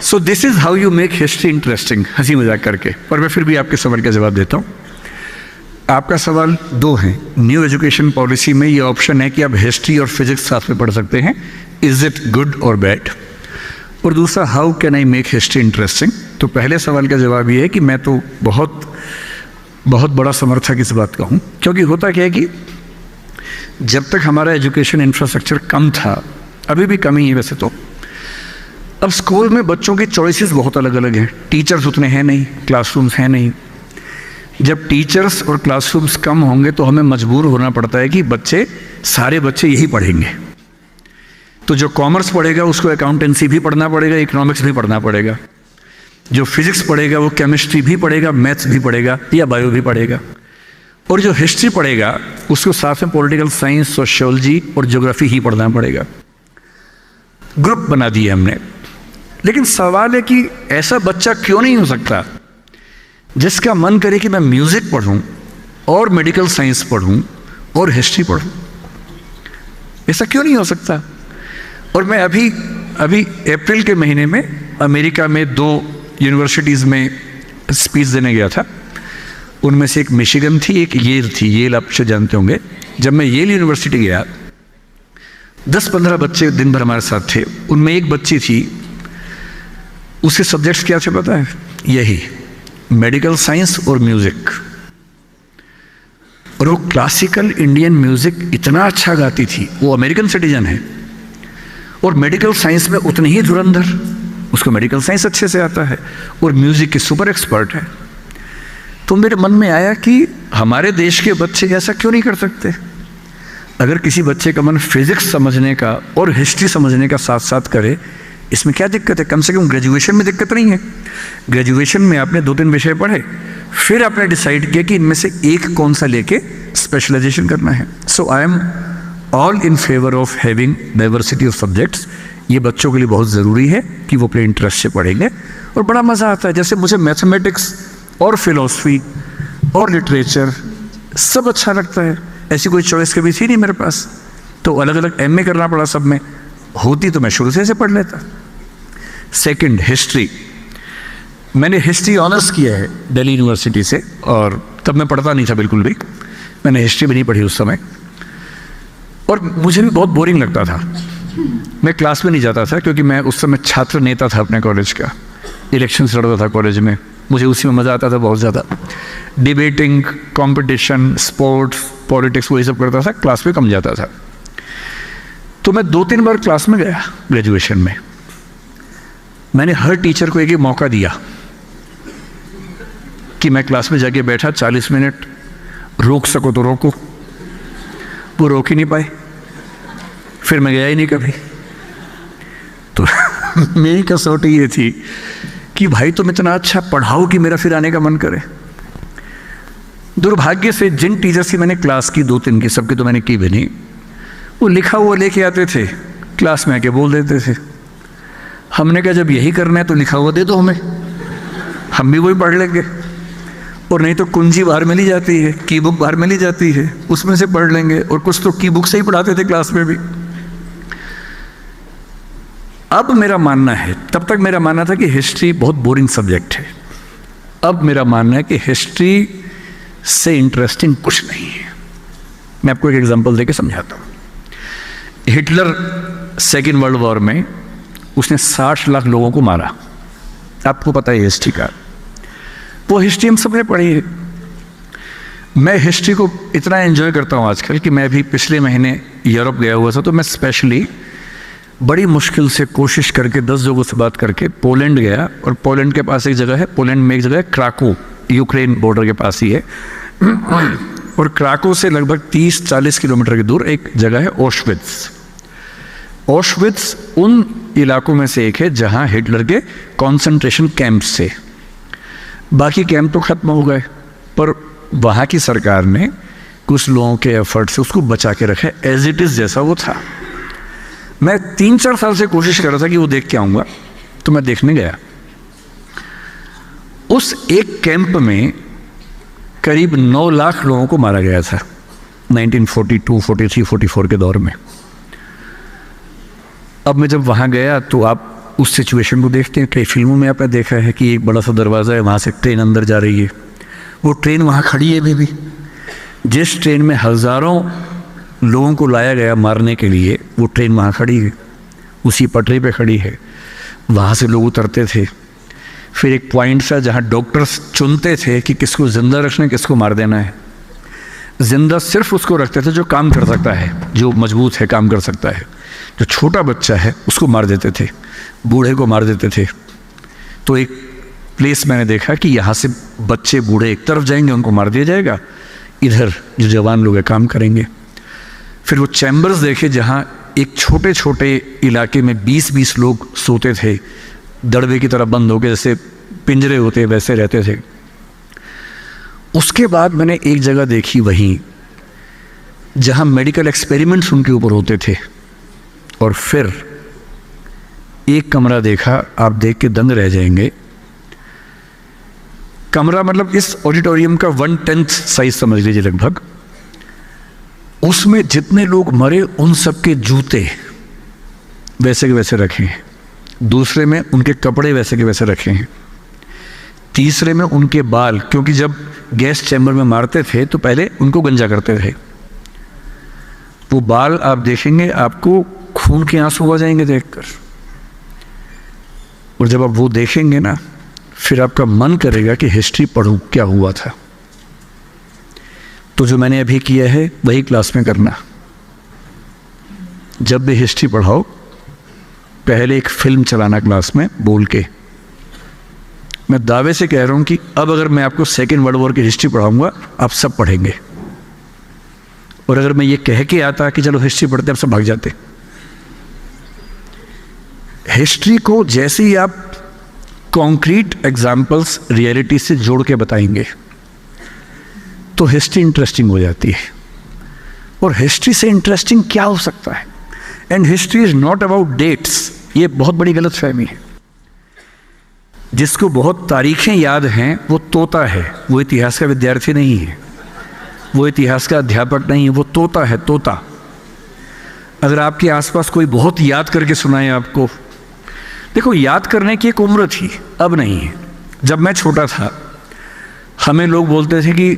So this is how you make history interesting, हंसी मजाक करके। पर मैं फिर भी आपके सवाल का जवाब देता हूँ। आपका सवाल दो हैं। न्यू एजुकेशन पॉलिसी में ये ऑप्शन है कि आप हिस्ट्री और फिजिक्स साथ में पढ़ सकते हैं, इज इट गुड और बैड। और दूसरा, how can I make history interesting. तो पहले सवाल का जवाब ये है कि मैं तो बहुत बड़ा समर्थक इस बात का हूँ, क्योंकि होता क्या है कि जब तक हमारा एजुकेशन इंफ्रास्ट्रक्चर कम था, अभी भी कम ही है वैसे तो, अब स्कूल में बच्चों की चॉइसेस बहुत अलग अलग हैं। टीचर्स उतने हैं नहीं, क्लासरूम्स हैं नहीं। जब टीचर्स और क्लासरूम्स कम होंगे तो हमें मजबूर होना पड़ता है कि सारे बच्चे यही पढ़ेंगे। तो जो कॉमर्स पढ़ेगा उसको अकाउंटेंसी भी पढ़ना पड़ेगा, इकोनॉमिक्स भी पढ़ना पड़ेगा। जो फिजिक्स पढ़ेगा वो केमिस्ट्री भी पढ़ेगा, मैथ्स भी पढ़ेगा या बायो भी पढ़ेगा। और जो हिस्ट्री पढ़ेगा उसको साथ में पॉलिटिकल साइंस, सोशियोलॉजी और ज्योग्राफी ही पढ़ना पड़ेगा। ग्रुप बना दिए हमने। लेकिन सवाल है कि ऐसा बच्चा क्यों नहीं हो सकता जिसका मन करे कि मैं म्यूजिक पढ़ूं और मेडिकल साइंस पढ़ूं और हिस्ट्री पढ़ूं। ऐसा क्यों नहीं हो सकता। और मैं अभी अप्रैल के महीने में अमेरिका में 2 यूनिवर्सिटीज़ में स्पीच देने गया था। उनमें से एक मिशिगन थी, एक येल थी। येल आप शायद जानते होंगे। जब मैं येल यूनिवर्सिटी गया, 10-15 बच्चे दिन भर हमारे साथ थे। उनमें एक बच्ची थी, उसके सब्जेक्ट्स क्या थे पता है? यही मेडिकल साइंस और म्यूजिक। और वो क्लासिकल इंडियन म्यूजिक इतना अच्छा गाती थी। वो अमेरिकन सिटीजन है और मेडिकल साइंस में उतनी ही धुरंधर, उसको मेडिकल साइंस अच्छे से आता है और म्यूजिक की सुपर एक्सपर्ट है। तो मेरे मन में आया कि हमारे देश के बच्चे ऐसा क्यों नहीं कर सकते। अगर किसी बच्चे का मन फिजिक्स समझने का और हिस्ट्री समझने का साथ साथ करे, इसमें क्या दिक्कत है? कम से कम ग्रेजुएशन में दिक्कत नहीं है। ग्रेजुएशन में आपने 2-3 विषय पढ़े, फिर आपने डिसाइड किया कि इनमें से एक कौन सा लेके स्पेशलाइजेशन करना है। So I am all in favour of having diversity of subjects. ये बच्चों के लिए बहुत ज़रूरी है कि वो अपने इंटरेस्ट से पढ़ेंगे और बड़ा मज़ा आता है। जैसे मुझे मैथमेटिक्स और फिलॉसफी और लिटरेचर सब अच्छा लगता है। ऐसी कोई चॉइस कभी थी नहीं मेरे पास, तो अलग अलग एमए करना पड़ा सब में। होती तो मैं शुरू से पढ़ लेता। Second, history. मैंने हिस्ट्री ऑनर्स किया है दिल्ली यूनिवर्सिटी से, और तब मैं पढ़ता नहीं था बिल्कुल भी। मैंने हिस्ट्री भी नहीं पढ़ी उस समय, और मुझे भी बहुत बोरिंग लगता था। मैं क्लास में नहीं जाता था, क्योंकि मैं उस समय छात्र नेता था अपने कॉलेज का। इलेक्शन लड़ता था कॉलेज में, मुझे उसी में मज़ा आता था बहुत ज़्यादा। डिबेटिंग, कंपटीशन, स्पोर्ट्स, पॉलिटिक्स, वही सब करता था। क्लास में कम जाता था। तो मैं 2-3 बार क्लास में गया ग्रेजुएशन में। मैंने हर टीचर को एक ही मौका दिया कि मैं क्लास में जाके बैठा 40 मिनट, रोक सको तो रोको। वो रोक ही नहीं पाए, फिर मैं गया ही नहीं कभी। तो मेरी कसौटी ये थी कि भाई तुम इतना अच्छा पढ़ाओ कि मेरा फिर आने का मन करे। दुर्भाग्य से जिन टीचर्स की मैंने क्लास की 2-3 की, सबकी तो मैंने की भी नहीं, वो लिखा हुआ लेके आते थे, क्लास में आके बोल देते थे। हमने कहा जब यही करना है तो लिखा हुआ दे दो हमें, हम भी वही पढ़ लेंगे। और नहीं तो कुंजी बाहर मिली जाती है, की बुक बाहर मिली जाती है, उसमें से पढ़ लेंगे। और कुछ तो की बुक से ही पढ़ाते थे क्लास में भी। अब मेरा मानना है, तब तक मेरा मानना था कि हिस्ट्री बहुत बोरिंग सब्जेक्ट है। अब मेरा मानना है कि हिस्ट्री से इंटरेस्टिंग कुछ नहीं है। मैं आपको एक एग्जांपल देके समझाता हूँ। हिटलर सेकेंड वर्ल्ड वॉर में उसने 60 लाख लोगों को मारा। आपको पता है हिस्ट्री का, वो हिस्ट्री हम सबने पढ़ी है। मैं हिस्ट्री को इतना एंजॉय करता हूँ आजकल कि मैं भी पिछले महीने यूरोप गया हुआ था। तो मैं स्पेशली बड़ी मुश्किल से कोशिश करके 10 लोगों से बात करके पोलैंड गया। और पोलैंड के पास एक जगह है, पोलैंड में एक जगह है क्राको, यूक्रेन बॉर्डर के पास ही है। और क्राको से लगभग 30-40 किलोमीटर की दूर एक जगह है ऑश्विट्ज़। ऑश्विट्ज़ उन इलाकों में से एक है जहां हिटलर के कॉन्सेंट्रेशन कैंप्स थे। बाकी कैंप तो खत्म हो गए, पर वहाँ की सरकार ने कुछ लोगों के एफर्ट से उसको बचा के रखा, एज इट इज़ जैसा वो था। मैं 3-4 साल से कोशिश कर रहा था कि वो देख के आऊँगा, तो मैं देखने गया। उस एक कैंप में करीब 9 लाख लोगों को मारा गया था 1942, 43, 44 के दौर में। अब मैं जब वहाँ गया तो आप उस सिचुएशन को देखते हैं। कई फिल्मों में आपने देखा है कि एक बड़ा सा दरवाज़ा है, वहाँ से ट्रेन अंदर जा रही है, वो ट्रेन वहाँ खड़ी है अभी भी। जिस ट्रेन में हज़ारों लोगों को लाया गया मारने के लिए, वो ट्रेन वहाँ खड़ी है, उसी पटरी पे खड़ी है, वहाँ से लोग उतरते थे। फिर एक पॉइंट था जहाँ डॉक्टर्स चुनते थे कि किसको ज़िंदा रखना है, किसको मार देना है। ज़िंदा सिर्फ उसको रखते थे जो काम कर सकता है, जो मजबूत है, काम कर सकता है। जो छोटा बच्चा है उसको मार देते थे, बूढ़े को मार देते थे। तो एक प्लेस मैंने देखा कि यहाँ से बच्चे बूढ़े एक तरफ जाएंगे, उनको मार दिया जाएगा, इधर जो जवान लोग हैं काम करेंगे। फिर वो चैम्बर्स देखे जहाँ एक छोटे छोटे इलाके में 20-20 लोग सोते थे, दड़बे की तरह बंद होके, जैसे पिंजरे होते वैसे रहते थे। उसके बाद मैंने एक जगह देखी वहीं जहाँ मेडिकल एक्सपेरिमेंट्स उनके ऊपर होते थे। और फिर एक कमरा देखा, आप देख के दंग रह जाएंगे। कमरा मतलब इस ऑडिटोरियम का 1/10 साइज समझ लीजिए लगभग। उसमें जितने लोग मरे उन सब के जूते वैसे के वैसे रखे हैं, दूसरे में उनके कपड़े वैसे के वैसे रखे हैं, तीसरे में उनके बाल, क्योंकि जब गैस चैम्बर में मारते थे तो पहले उनको गंजा करते थे। वो बाल आप देखेंगे, आपको खून के आंसू आ जाएंगे देखकर। और जब आप वो देखेंगे ना, फिर आपका मन करेगा कि हिस्ट्री पढ़ूं, क्या हुआ था। तो जो मैंने अभी किया है वही क्लास में करना। जब भी हिस्ट्री पढ़ाओ, पहले एक फिल्म चलाना क्लास में बोल के। मैं दावे से कह रहा हूं कि अब अगर मैं आपको सेकेंड वर्ल्ड वॉर की हिस्ट्री पढ़ाऊंगा, आप सब पढ़ेंगे। और अगर मैं ये कह के आता कि चलो हिस्ट्री पढ़ते, आप सब भाग जाते। हिस्ट्री को जैसे ही आप कॉन्क्रीट एग्जाम्पल्स रियलिटी से जोड़ के बताएंगे तो हिस्ट्री इंटरेस्टिंग हो जाती है। और हिस्ट्री से इंटरेस्टिंग क्या हो सकता है? And history is not about dates. ये बहुत बड़ी गलतफहमी है। जिसको बहुत तारीखें याद हैं वो तोता है, वो इतिहास का विद्यार्थी नहीं है, वो इतिहास का अध्यापक नहीं है, वो तोता है, तोता। अगर आपके आसपास कोई बहुत याद करके सुनाए आपको, देखो याद करने की एक उम्र थी, अब नहीं है। जब मैं छोटा था हमें लोग बोलते थे कि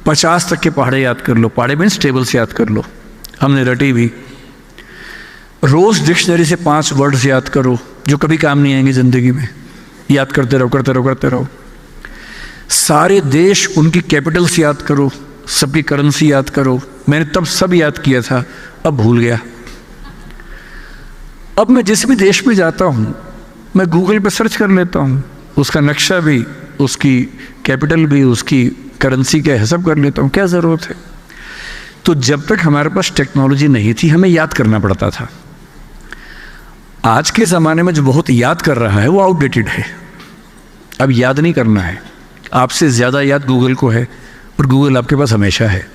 50 तक के पहाड़े याद कर लो, पहाड़े मीन्स टेबल से याद कर लो। हमने रटी भी। रोज डिक्शनरी से 5 वर्ड्स याद करो जो कभी काम नहीं आएंगे जिंदगी में, याद करते रहो करते रहो करते रहो। सारे देश उनकी कैपिटल्स याद करो, सबकी करेंसी याद करो। मैंने तब सब याद किया था, अब भूल गया। अब मैं जिस भी देश में जाता हूँ मैं गूगल पे सर्च कर लेता हूँ, उसका नक्शा भी, उसकी कैपिटल भी, उसकी करेंसी का हिसाब कर लेता हूँ। क्या ज़रूरत है? तो जब तक हमारे पास टेक्नोलॉजी नहीं थी हमें याद करना पड़ता था। आज के ज़माने में जो बहुत याद कर रहा है वो आउटडेटेड है। अब याद नहीं करना है, आपसे ज़्यादा याद गूगल को है और गूगल आपके पास हमेशा है।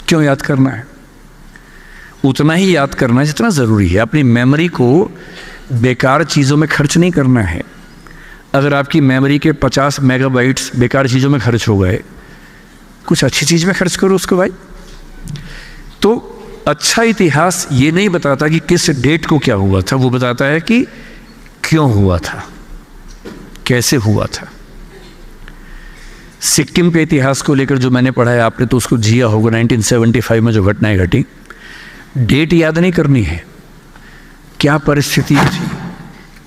क्यों याद करना है? उतना ही याद करना है जितना ज़रूरी है। अपनी मेमोरी को बेकार चीज़ों में खर्च नहीं करना है। अगर आपकी मेमोरी के 50 मेगाबाइट्स बेकार चीज़ों में खर्च हो गए, कुछ अच्छी चीज़ में खर्च करो उसको भाई। तो अच्छा इतिहास ये नहीं बताता कि किस डेट को क्या हुआ था, वो बताता है कि क्यों हुआ था, कैसे हुआ था। सिक्किम के इतिहास को लेकर जो मैंने पढ़ा है, आपने तो उसको जिया होगा। 1975 में जो घटनाएं घटी, डेट याद नहीं करनी है, क्या परिस्थिति थी,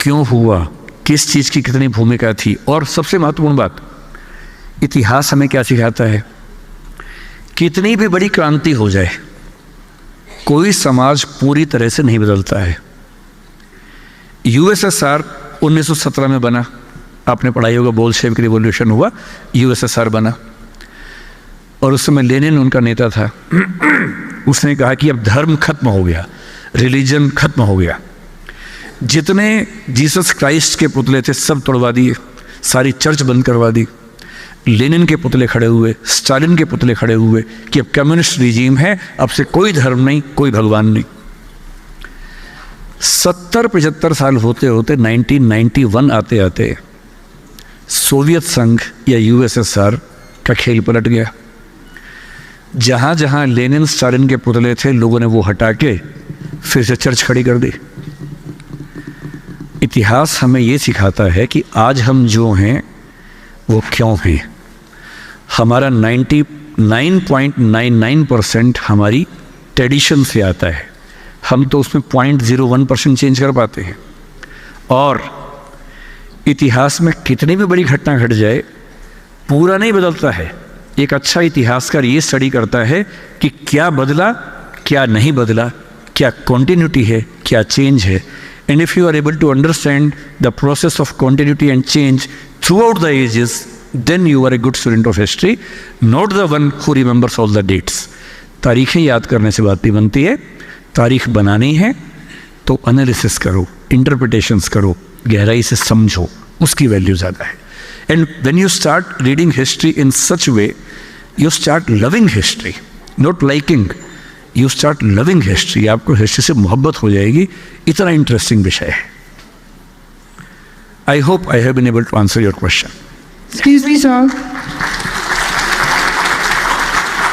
क्यों हुआ, किस चीज़ की कितनी भूमिका थी। और सबसे महत्वपूर्ण बात, इतिहास हमें क्या सिखाता है? कितनी भी बड़ी क्रांति हो जाए, कोई समाज पूरी तरह से नहीं बदलता है। यूएसएसआर 1917 में बना, आपने पढ़ाई होगा, बोल्शेविक रिवॉल्यूशन हुआ, यूएसएसआर बना। और उस समय लेनिन उनका नेता था। उसने कहा कि अब धर्म खत्म हो गया, रिलीजन खत्म हो गया। जितने जीसस क्राइस्ट के पुतले थे सब तोड़वा दिए, सारी चर्च बंद करवा दी। लेनिन के पुतले खड़े हुए, स्टालिन के पुतले खड़े हुए कि अब कम्युनिस्ट रिजीम है, अब से कोई धर्म नहीं, कोई भगवान नहीं। 70-75 साल होते होते 1991 आते आते सोवियत संघ या यूएसएसआर का खेल पलट गया। जहाँ जहाँ लेनिन स्टालिन के पुतले थे, लोगों ने वो हटा के फिर से चर्च खड़ी कर दी। इतिहास हमें ये सिखाता है कि आज हम जो हैं वो क्यों हैं। हमारा 99.99% हमारी ट्रेडिशन से आता है, हम तो उसमें 0.01% चेंज कर पाते हैं। और इतिहास में कितनी भी बड़ी घटना घट जाए, पूरा नहीं बदलता है। एक अच्छा इतिहासकार ये स्टडी करता है कि क्या बदला, क्या नहीं बदला, क्या कॉन्टिन्यूटी है, क्या चेंज है। And if you are able to understand the process of continuity and change throughout the ages, then you are a good student of history, not the one who remembers all the dates. तारीखें याद करने से बात नहीं बनती है, तारीख बनानी है तो एनालिसिस करो, इंटरप्रिटेशंस करो, गहराई से समझो, उसकी वैल्यू ज़्यादा है। And when you start reading history in such way, you start loving history, not liking, you start loving history. आपको हिस्ट्री से मोहब्बत हो जाएगी, इतना इंटरेस्टिंग विषय है। I hope I have been able to answer your question. Excuse me, sir.